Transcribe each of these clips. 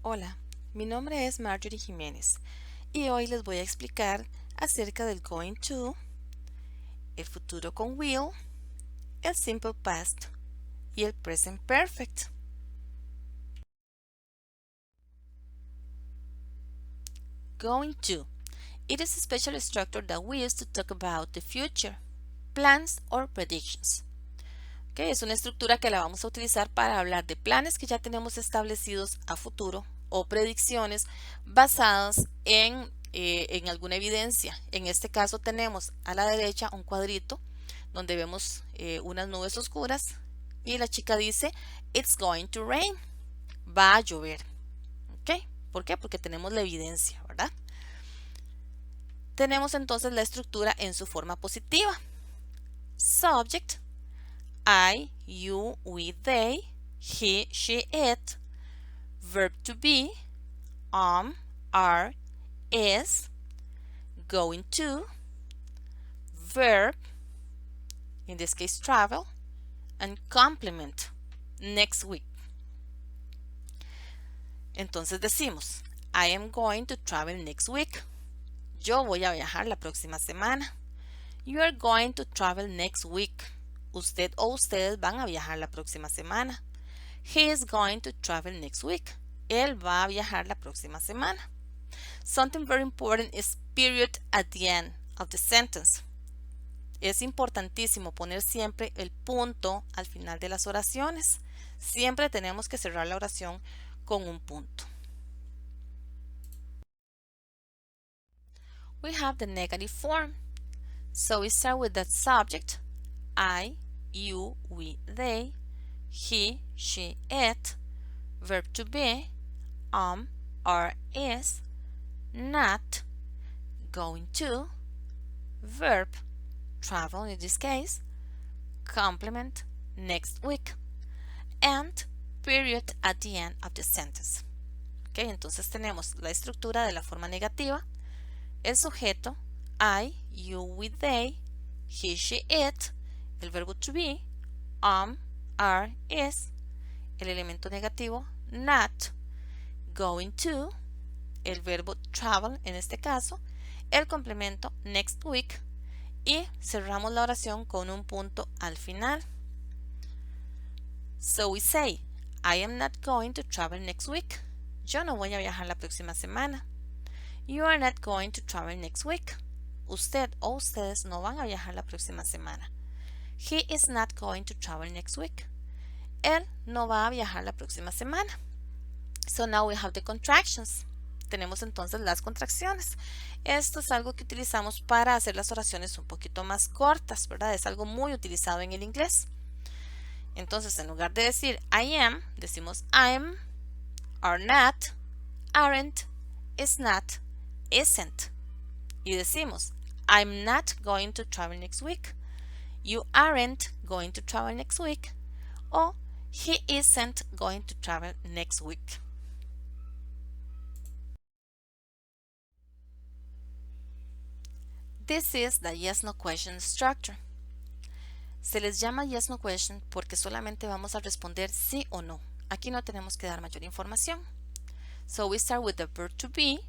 Hola, mi nombre es Marjorie Jiménez y hoy les voy a explicar acerca del going to, el futuro con will, el simple past y el present perfect. Going to. It is a special structure that we use to talk about the future, plans or predictions. Okay, es una estructura que la vamos a utilizar para hablar de planes que ya tenemos establecidos a futuro o predicciones basadas en alguna evidencia. En este caso tenemos a la derecha un cuadrito donde vemos unas nubes oscuras y la chica dice it's going to rain, va a llover. ¿Ok? ¿Por qué? Porque tenemos la evidencia, ¿verdad? Tenemos entonces la estructura en su forma positiva. Subject, I, you, we, they, he, she, it. Verb to be, are, is. Going to. Verb, in this case travel. And complement, next week. Entonces decimos, I am going to travel next week. Yo voy a viajar la próxima semana. You are going to travel next week. Usted o ustedes van a viajar la próxima semana. He is going to travel next week. Él va a viajar la próxima semana. Something very important is period at the end of the sentence. Es importantísimo poner siempre el punto al final de las oraciones. Siempre tenemos que cerrar la oración con un punto. We have the negative form. So we start with the subject, I, you, we, they, he, she, it, verb to be, are, is, not, going to, verb, travel in this case, complement, next week, and period at the end of the sentence. Ok, entonces tenemos la estructura de la forma negativa, el sujeto, I, you, we, they, he, she, it, el verbo to be, are, is, el elemento negativo, not, going to, el verbo travel en este caso, el complemento next week y cerramos la oración con un punto al final. So we say, I am not going to travel next week. Yo no voy a viajar la próxima semana. You are not going to travel next week. Usted o ustedes no van a viajar la próxima semana. He is not going to travel next week. Él no va a viajar la próxima semana. So now we have the contractions. Tenemos entonces las contracciones. Esto es algo que utilizamos para hacer las oraciones un poquito más cortas, ¿verdad? Es algo muy utilizado en el inglés. Entonces, en lugar de decir I am, decimos I'm, are not, aren't, is not, isn't. Y decimos I'm not going to travel next week. You aren't going to travel next week. O he isn't going to travel next week. This is the yes-no question structure. Se les llama yes-no question porque solamente vamos a responder sí o no. Aquí no tenemos que dar mayor información. So we start with the verb to be,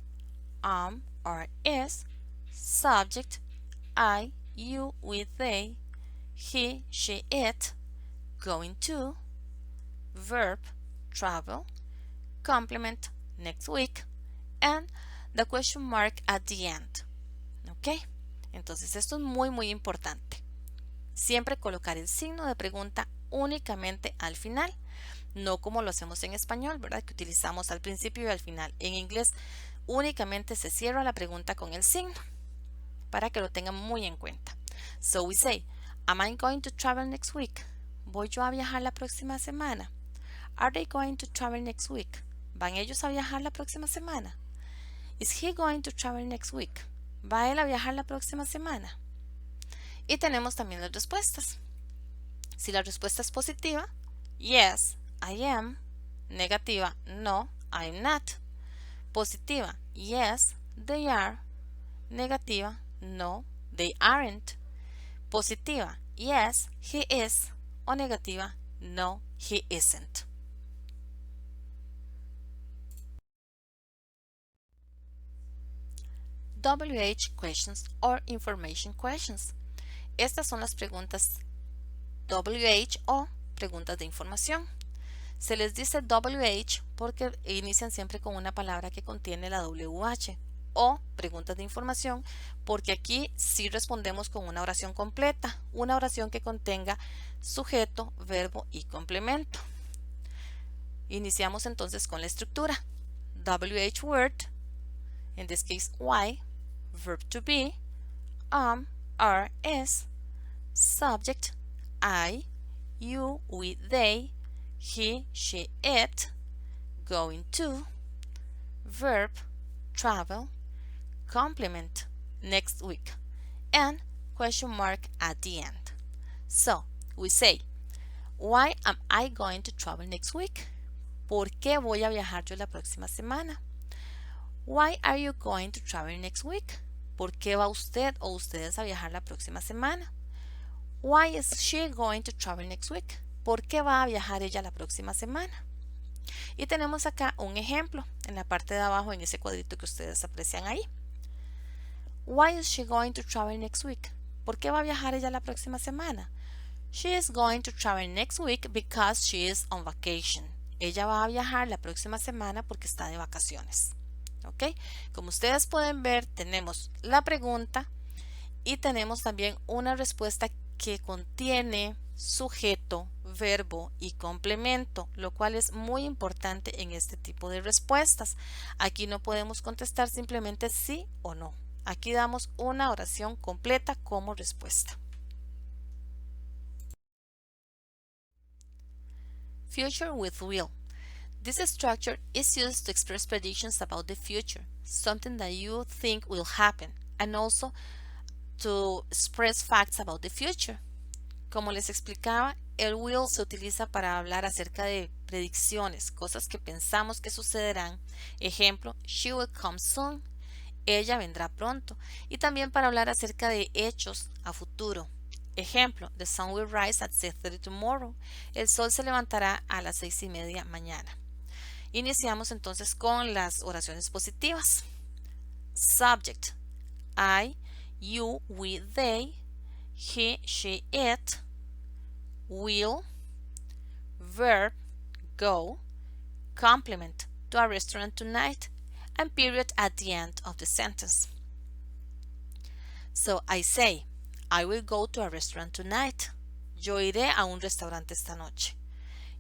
or is, subject, I, you, we, they, he, she, it, going to, verb, travel, complement, next week, and the question mark at the end. ¿Ok? Entonces esto es muy importante. Siempre colocar el signo de pregunta únicamente al final, no como lo hacemos en español, ¿verdad? Que utilizamos al principio y al final. En inglés únicamente se cierra la pregunta con el signo, para que lo tengan muy en cuenta. So we say, am I going to travel next week? ¿Voy yo a viajar la próxima semana? Are they going to travel next week? ¿Van ellos a viajar la próxima semana? Is he going to travel next week? ¿Va él a viajar la próxima semana? Y tenemos también las respuestas. Si la respuesta es positiva, yes, I am. Negativa, no, I'm not. Positiva, yes, they are. Negativa, no, they aren't. Positiva, yes, he is. O negativa, no, he isn't. WH questions or information questions. Estas son las preguntas WH o preguntas de información. Se les dice WH porque inician siempre con una palabra que contiene la WH, o preguntas de información porque aquí sí respondemos con una oración completa, una oración que contenga sujeto, verbo y complemento. Iniciamos entonces con la estructura. WH word, in this case why, verb to be, are, is, subject, I, you, we, they, he, she, it, going to, verb, travel, complement, next week, and question mark at the end. So, we say, why am I going to travel next week? ¿Por qué voy a viajar yo la próxima semana? Why are you going to travel next week? ¿Por qué va usted o ustedes a viajar la próxima semana? Why is she going to travel next week? ¿Por qué va a viajar ella la próxima semana? Y tenemos acá un ejemplo en la parte de abajo en ese cuadrito que ustedes aprecian ahí. Why is she going to travel next week? ¿Por qué va a viajar ella la próxima semana? She is going to travel next week because she is on vacation. Ella va a viajar la próxima semana porque está de vacaciones. ¿Ok? Como ustedes pueden ver, tenemos la pregunta y tenemos también una respuesta que contiene sujeto, verbo y complemento, lo cual es muy importante en este tipo de respuestas. Aquí no podemos contestar simplemente sí o no. Aquí damos una oración completa como respuesta. Future with will. This structure is used to express predictions about the future, something that you think will happen, and also to express facts about the future. Como les explicaba, el will se utiliza para hablar acerca de predicciones, cosas que pensamos que sucederán. Ejemplo, she will come soon. Ella vendrá pronto. Y también para hablar acerca de hechos a futuro. Ejemplo, the sun will rise at 6:30 tomorrow. El sol se levantará a las 6:30 mañana. Iniciamos entonces con las oraciones positivas. Subject, I, you, we, they, he, she, it, will, verb, go, complement, to a restaurant tonight, and period at the end of the sentence. So I say, I will go to a restaurant tonight. Yo iré a un restaurante esta noche.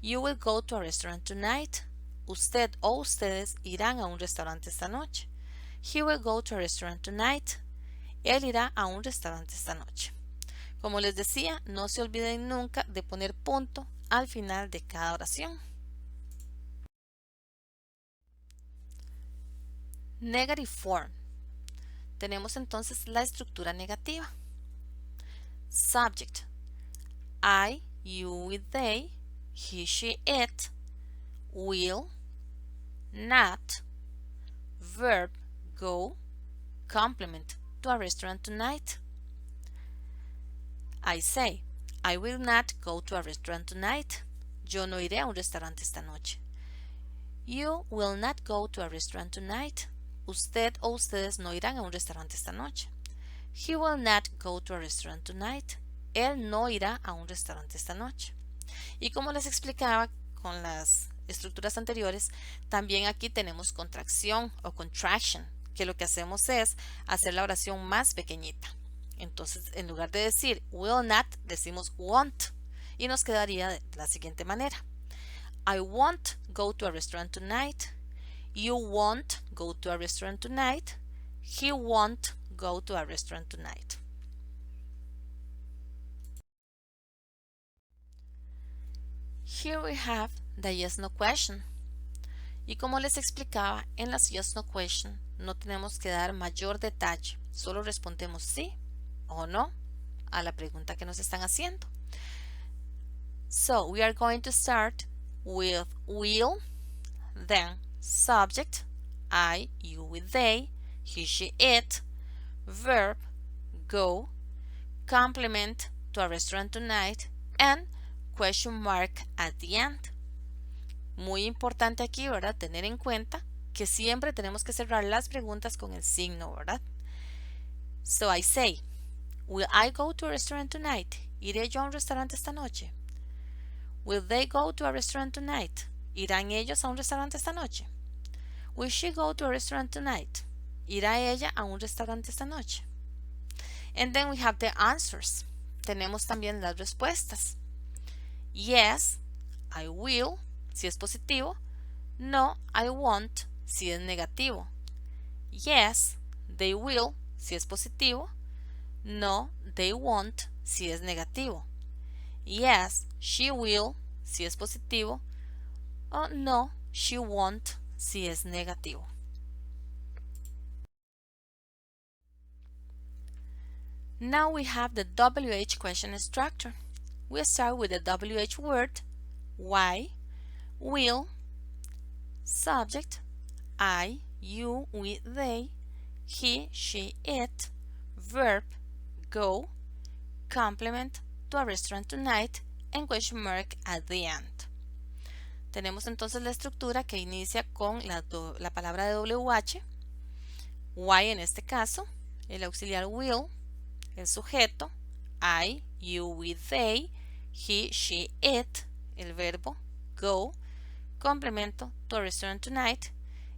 You will go to a restaurant tonight. Usted o ustedes irán a un restaurante esta noche. He will go to a restaurant tonight. Él irá a un restaurante esta noche. Como les decía, no se olviden nunca de poner punto al final de cada oración. Negative form. Tenemos entonces la estructura negativa. Subject, I, you, we, they, he, she, it, will, not, verb, go, complement, to a restaurant tonight. I say, I will not go to a restaurant tonight. Yo no iré a un restaurante esta noche. You will not go to a restaurant tonight. Usted o ustedes no irán a un restaurante esta noche. He will not go to a restaurant tonight. Él no irá a un restaurante esta noche. Y como les explicaba con las estructuras anteriores, también aquí tenemos contracción o contraction, que lo que hacemos es hacer la oración más pequeñita. Entonces, en lugar de decir will not, decimos won't y nos quedaría de la siguiente manera. I won't go to a restaurant tonight. You won't go to a restaurant tonight. He won't go to a restaurant tonight. Here we have the yes no question. Y como les explicaba, en las yes no question no tenemos que dar mayor detalle, solo respondemos sí o no a la pregunta que nos están haciendo. So we are going to start with will, then subject, I, you, we, they, he, she, it, verb, go, complement, to a restaurant tonight, and question mark at the end. Muy importante aquí, ¿verdad? Tener en cuenta que siempre tenemos que cerrar las preguntas con el signo, ¿verdad? So I say, will I go to a restaurant tonight? ¿Iré yo a un restaurante esta noche? Will they go to a restaurant tonight? ¿Irán ellos a un restaurante esta noche? Will she go to a restaurant tonight? ¿Irá ella a un restaurante esta noche? And then we have the answers. Tenemos también las respuestas. Yes, I will, si es positivo. No, I won't, si es negativo. Yes, they will, si es positivo. No, they won't, si es negativo. Yes, she will, si es positivo. O no, she won't, si es negativo. Now we have the WH question structure. We start with the WH word, why, will, subject, I, you, we, they, he, she, it, verb, go, complement, to a restaurant tonight, and question mark at the end. Tenemos entonces la estructura que inicia con la palabra de WH, why en este caso, el auxiliar will, el sujeto, I, you, we, they, he, she, it, el verbo, go, complemento, to a restaurant tonight,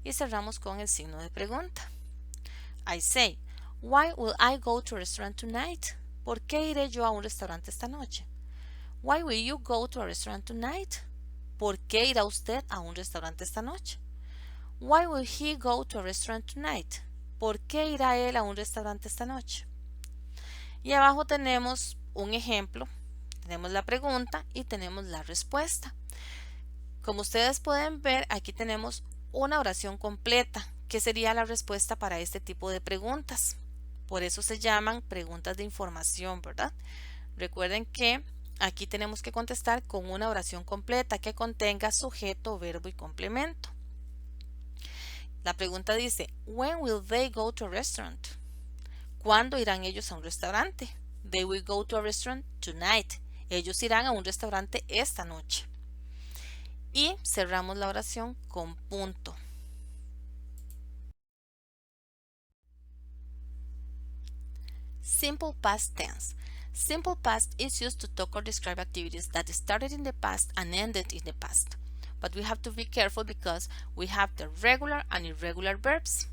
y cerramos con el signo de pregunta. I say, why will I go to a restaurant tonight? ¿Por qué iré yo a un restaurante esta noche? Why will you go to a restaurant tonight? ¿Por qué irá usted a un restaurante esta noche? Why will he go to a restaurant tonight? ¿Por qué irá él a un restaurante esta noche? Y abajo tenemos un ejemplo, tenemos la pregunta y tenemos la respuesta. Como ustedes pueden ver, aquí tenemos una oración completa, que sería la respuesta para este tipo de preguntas. Por eso se llaman preguntas de información, ¿verdad? Recuerden que aquí tenemos que contestar con una oración completa que contenga sujeto, verbo y complemento. La pregunta dice, when will they go to a restaurant? ¿Cuándo irán ellos a un restaurante? They will go to a restaurant tonight. Ellos irán a un restaurante esta noche. Y cerramos la oración con punto. Simple past tense. Simple past is used to talk or describe activities that started in the past and ended in the past. But we have to be careful because we have the regular and irregular verbs.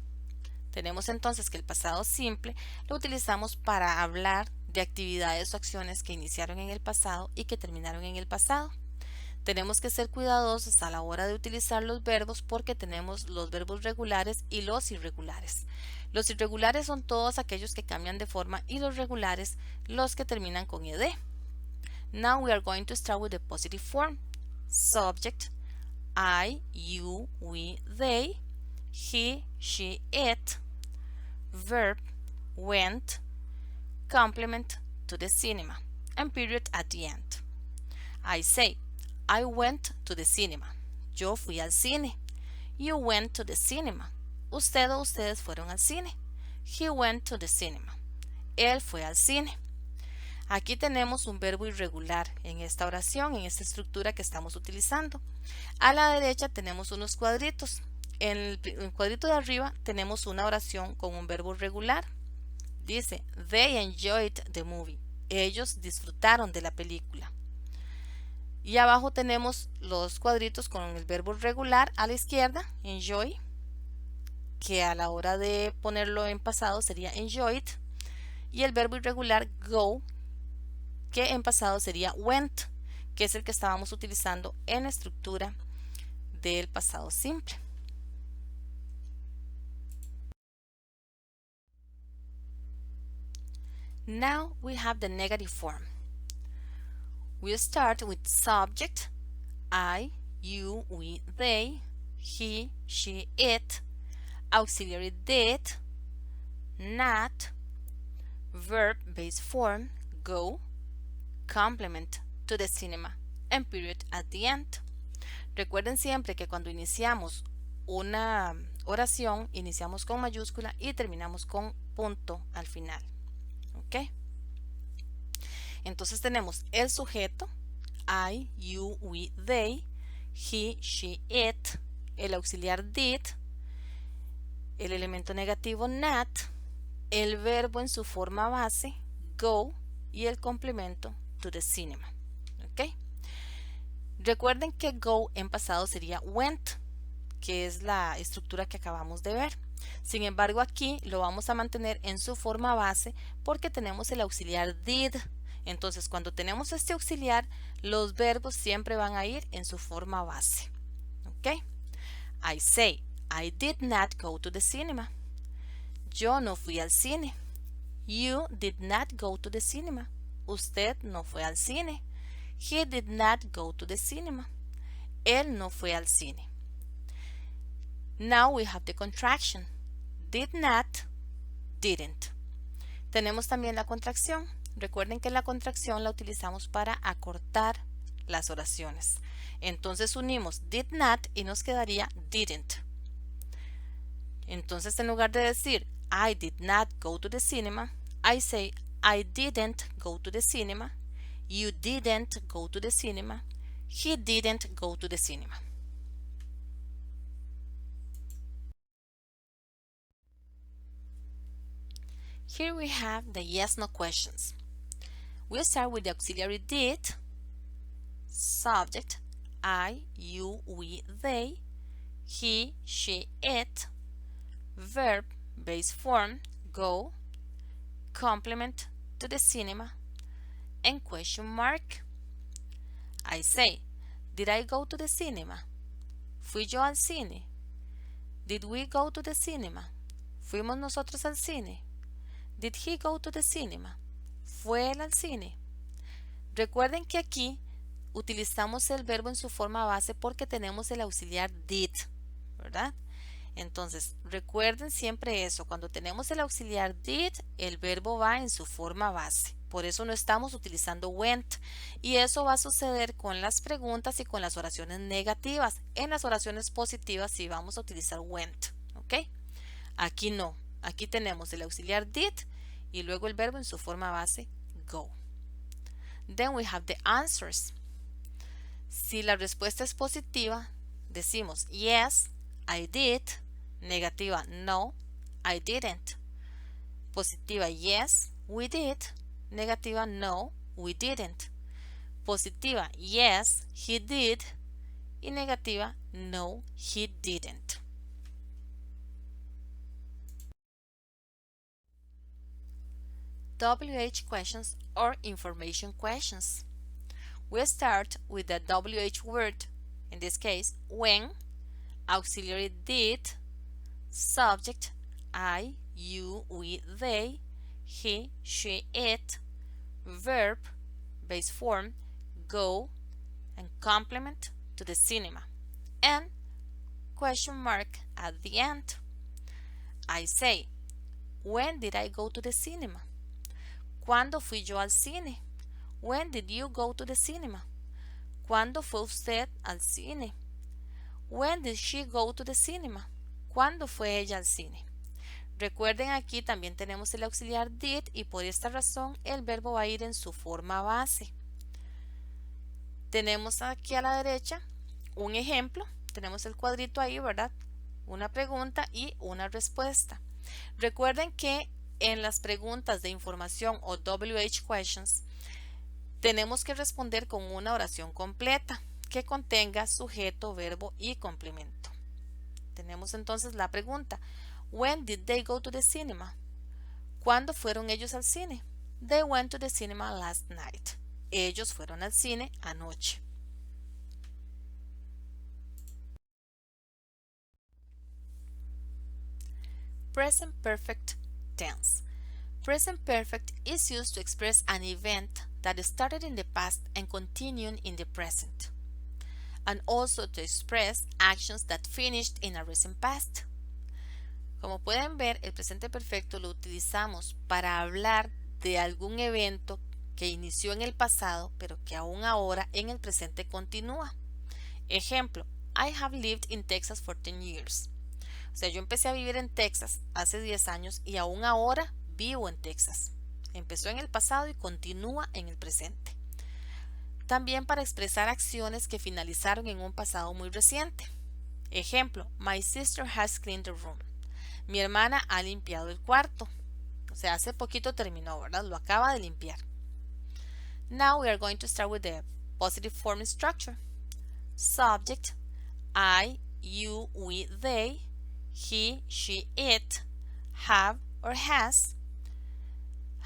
Tenemos entonces que el pasado simple lo utilizamos para hablar de actividades o acciones que iniciaron en el pasado y que terminaron en el pasado. Tenemos que ser cuidadosos a la hora de utilizar los verbos porque tenemos los verbos regulares y los irregulares. Los irregulares son todos aquellos que cambian de forma y los regulares los que terminan con ed. Now we are going to start with the positive form. Subject, I, you, we, they, he, she, it. Verb, went, complement, to the cinema, and period at the end. I say, I went to the cinema. Yo fui al cine. You went to the cinema. Usted o ustedes fueron al cine. He went to the cinema. Él fue al cine. Aquí tenemos un verbo irregular en esta oración, en esta estructura que estamos utilizando. A la derecha tenemos unos cuadritos. En el cuadrito de arriba tenemos una oración con un verbo regular. Dice, they enjoyed the movie. Ellos disfrutaron de la película. Y abajo tenemos los cuadritos con el verbo regular a la izquierda, enjoy, que a la hora de ponerlo en pasado sería enjoyed. Y el verbo irregular go, que en pasado sería went, que es el que estábamos utilizando en la estructura del pasado simple. Now we have the negative form. We start with subject, I, you, we, they, he, she, it, auxiliary did, not, verb base form, go, complement, to the cinema, and period at the end. Recuerden siempre que cuando iniciamos una oración, iniciamos con mayúscula y terminamos con punto al final. ¿Ok? Entonces tenemos el sujeto, I, you, we, they, he, she, it, el auxiliar did, el elemento negativo not, el verbo en su forma base, go, y el complemento, to the cinema. ¿Ok? Recuerden que go en pasado sería went, que es la estructura que acabamos de ver. Sin embargo, aquí lo vamos a mantener en su forma base porque tenemos el auxiliar did. Entonces, cuando tenemos este auxiliar, los verbos siempre van a ir en su forma base. ¿Ok? I say, I did not go to the cinema. Yo no fui al cine. You did not go to the cinema. Usted no fue al cine. He did not go to the cinema. Él no fue al cine. Now we have the contraction. Did not, didn't. Tenemos también la contracción. Recuerden que la contracción la utilizamos para acortar las oraciones. Entonces unimos did not y nos quedaría didn't. Entonces en lugar de decir I did not go to the cinema, I say I didn't go to the cinema. You didn't go to the cinema. He didn't go to the cinema. Here we have the yes-no questions. We start with the auxiliary did, subject, I, you, we, they, he, she, it, verb, base form, go, complement, to the cinema, and question mark. I say, did I go to the cinema? ¿Fui yo al cine? Did we go to the cinema? ¿Fuimos nosotros al cine? Did he go to the cinema? ¿Fue él al cine? Recuerden que aquí utilizamos el verbo en su forma base porque tenemos el auxiliar did, ¿verdad? Entonces, recuerden siempre eso. Cuando tenemos el auxiliar did, el verbo va en su forma base. Por eso no estamos utilizando went. Y eso va a suceder con las preguntas y con las oraciones negativas. En las oraciones positivas sí vamos a utilizar went. ¿Ok? Aquí no. Aquí tenemos el auxiliar did y luego el verbo en su forma base, go. Then we have the answers. Si la respuesta es positiva, decimos yes, I did. Negativa, no, I didn't. Positiva, yes, we did. Negativa, no, we didn't. Positiva, yes, he did. Y negativa, no, he didn't. WH questions or information questions. We start with the WH word, in this case, when, auxiliary did, subject, I, you, we, they, he, she, it, verb, base form, go, and complement, to the cinema, and question mark at the end. I say, when did I go to the cinema? ¿Cuándo fui yo al cine? When did you go to the cinema? ¿Cuándo fue usted al cine? When did she go to the cinema? ¿Cuándo fue ella al cine? Recuerden, aquí también tenemos el auxiliar did y por esta razón el verbo va a ir en su forma base. Tenemos aquí a la derecha un ejemplo. Tenemos el cuadrito ahí, ¿verdad? Una pregunta y una respuesta. Recuerden que en las preguntas de información o WH questions tenemos que responder con una oración completa que contenga sujeto, verbo y complemento. Tenemos entonces la pregunta: When did they go to the cinema? ¿Cuándo fueron ellos al cine? They went to the cinema last night. Ellos fueron al cine anoche. Present perfect tense. Present perfect is used to express an event that started in the past and continued in the present, and also to express actions that finished in a recent past. Como pueden ver, el presente perfecto lo utilizamos para hablar de algún evento que inició en el pasado, pero que aún ahora en el presente continúa. Ejemplo, I have lived in Texas for 10 years. O sea, yo empecé a vivir en Texas hace 10 años y aún ahora vivo en Texas. Empezó en el pasado y continúa en el presente. También para expresar acciones que finalizaron en un pasado muy reciente. Ejemplo, my sister has cleaned the room. Mi hermana ha limpiado el cuarto. O sea, hace poquito terminó, ¿verdad? Lo acaba de limpiar. Now we are going to start with the positive form structure. Subject, I, you, we, they, he, she, it, have or has.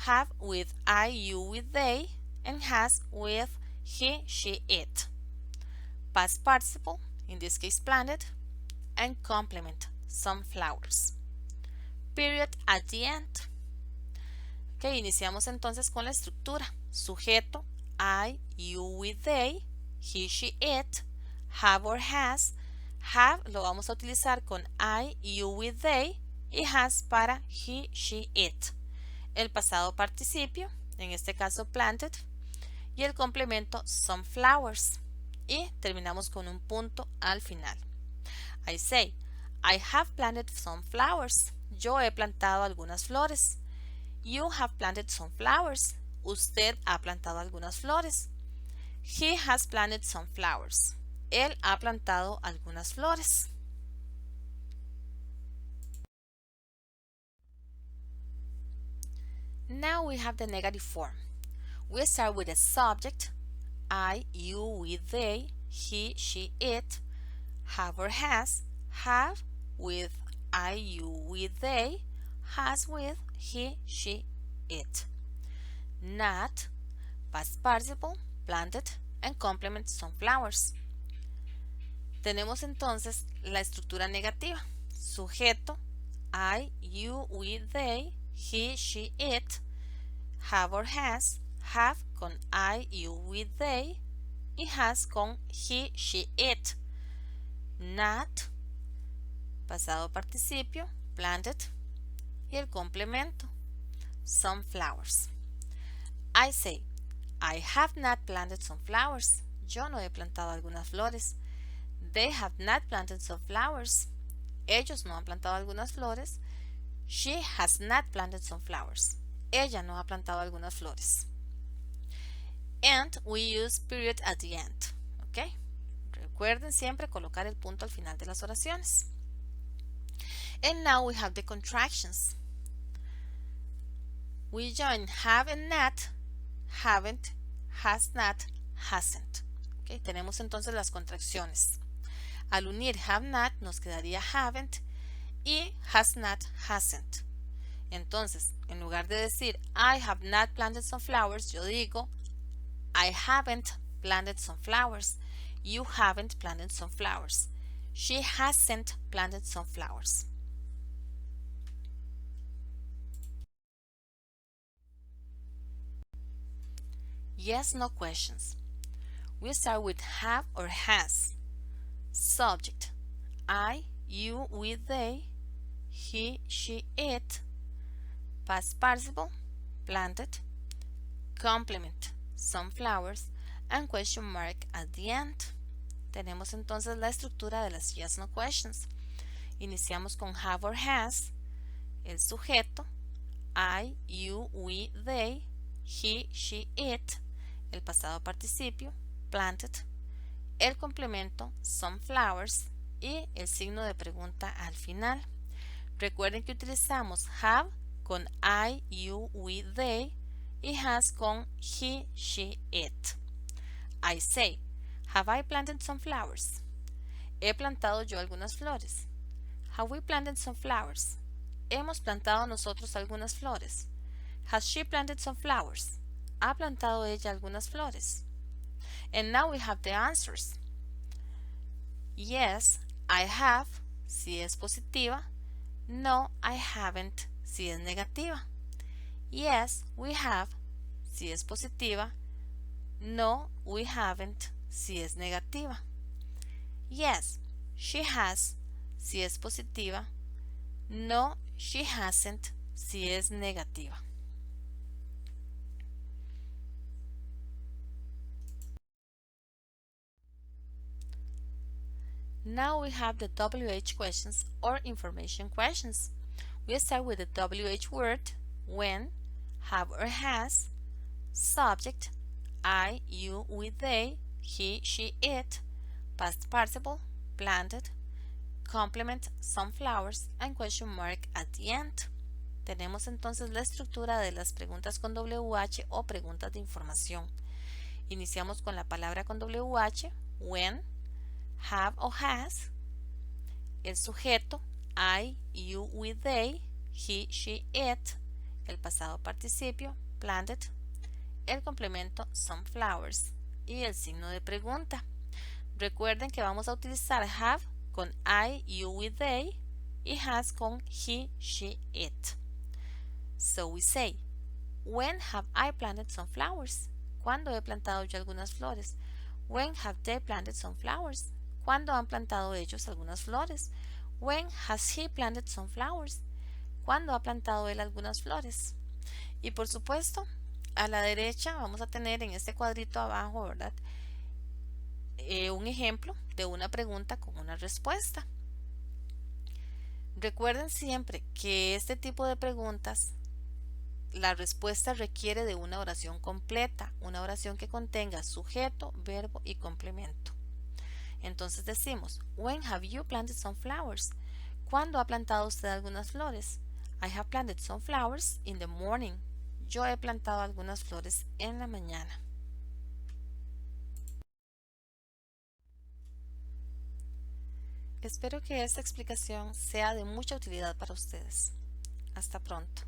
Have with I, you, with they, and has with he, she, it. Past participle, in this case planted, and complement, sunflowers. Period at the end. Ok, iniciamos entonces con la estructura. Sujeto, I, you, we, they, he, she, it, have or has. Have lo vamos a utilizar con I, you, we, they y has para he, she, it. El pasado participio, en este caso planted, y el complemento sunflowers. Y terminamos con un punto al final. I say, I have planted some flowers. Yo he plantado algunas flores. You have planted some flowers. Usted ha plantado algunas flores. He has planted some flowers. Él ha plantado algunas flores. Now we have the negative form. We start with a subject, I, you, we, they, he, she, it, have or has, have with I, you, we, they, has with he, she, it. Not, past participle, planted, and complement sunflowers. Tenemos entonces la estructura negativa. Sujeto, I, you, we, they, he, she, it, have or has, have con I, you, we, they, y has con he, she, it. Not, pasado participio, planted, y el complemento, sunflowers. I say, I have not planted some flowers. Yo no he plantado algunas flores. They have not planted some flowers. Ellos no han plantado algunas flores. She has not planted some flowers. Ella no ha plantado algunas flores. And we use period at the end. ¿Ok? Recuerden siempre colocar el punto al final de las oraciones. And now we have the contractions. We join have and not, haven't, has not, hasn't. ¿Ok? Tenemos entonces las contracciones. Al unir have not nos quedaría haven't y has not, hasn't. Entonces, en lugar de decir I have not planted some flowers, yo digo I haven't planted some flowers. You haven't planted some flowers. She hasn't planted some flowers. Yes, no questions. We start with have or has. Subject, I, you, we, they, he, she, it. Past participle, planted. Complement, sunflowers, and question mark at the end. Tenemos entonces la estructura de las yes, no questions. Iniciamos con have or has, el sujeto, I, you, we, they, he, she, it, el pasado participio, planted, el complemento, sunflowers, y el signo de pregunta al final. Recuerden que utilizamos have con I, you, we, they, y has con he, she, it. I say, have I planted some flowers? He plantado yo algunas flores. Have we planted some flowers? Hemos plantado nosotros algunas flores. Has she planted some flowers? ¿Ha plantado ella algunas flores? And now we have the answers. Yes, I have, si es positiva. No, I haven't, si es negativa. Yes, we have, si es positiva. No, we haven't, si es negativa. Yes, she has, si es positiva. No, she hasn't, si es negativa. Now we have the WH questions or information questions. We start with the WH word, when, have or has, subject, I, you, we, they, he, she, it, past participle, planted, complement, sunflowers, and question mark at the end. Tenemos entonces la estructura de las preguntas con WH o preguntas de información. Iniciamos con la palabra con WH, when, have o has, el sujeto, I, you, we, they, he, she, it, el pasado participio, planted, el complemento, some flowers y el signo de pregunta. Recuerden que vamos a utilizar have con I, you, we, they y has con he, she, it. So we say, when have I planted some flowers? ¿Cuándo he plantado yo algunas flores? When have they planted some flowers? ¿Cuándo han plantado ellos algunas flores? When has he planted some flowers? ¿Cuándo ha plantado él algunas flores? Y por supuesto, a la derecha vamos a tener en este cuadrito abajo, ¿verdad? Un ejemplo de una pregunta con una respuesta. Recuerden siempre que este tipo de preguntas, la respuesta requiere de una oración completa, una oración que contenga sujeto, verbo y complemento. Entonces decimos, when have you planted some flowers? ¿Cuándo ha plantado usted algunas flores? I have planted some flowers in the morning. Yo he plantado algunas flores en la mañana. Espero que esta explicación sea de mucha utilidad para ustedes. Hasta pronto.